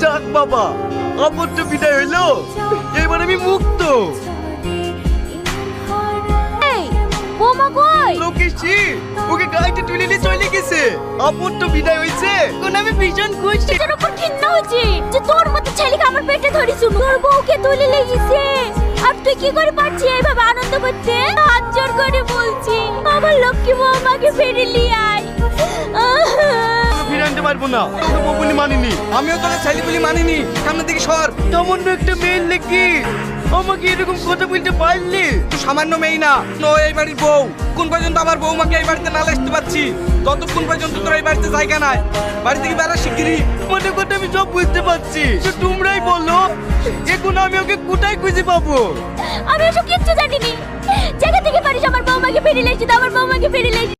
যাক বাবা, আমার তো বিদায় হইলো, এবার আমি মুক্ত। এই বোমা কই? লোকেশি ওকে গাড়িতে তুলে নিয়ে চলে গেছে। আপন তো বিদায় হইছে, কোন আমি ভীষণ খুশি। তোর উপর ঘৃণা হচ্ছে যে তোর মতো ছেলেকে আমার পেটে ধরেছিল, তোর বউকে তুলে লেগেছে, আর তুই কি করে পারছিস এইভাবে আনন্দ করতে? হাত জোর করে বলছি, আমার লক্ষ্মী বউ আমাকে ফিরে নিয়ে আয়। ফিরে আনতে পারবো না, কোনো বউনি মানিনি। আমিও তোর ছেলে বলি মানিনি। সামনে দিকে সর। সামান্য একটা মেয়ের লেগে আমাকে এরকম কথা বলতে পারলি? তুই সামান্য মেয়ে না, নো এই বাড়ির বউ। কোন পর্যন্ত আমার বউমাকে এই বাড়িতে না আসতে পারছি, ততক্ষণ পর্যন্ত তোর এই বাড়িতে জায়গা নাই। বাড়ি থেকে বেড়া শিগগিরি। মনে করতে আমি সব বুঝতে পারছি, তো তোমরাই বলো এখন আমি ওকে কোথায় খুঁজে পাবো? আমি ওসব কিচ্ছু জানিনি। জায়গা থেকে পারিস আমার বউমাকে ফিরে লেগেছি, আমার বউমাকে ফিরে লেগেছি।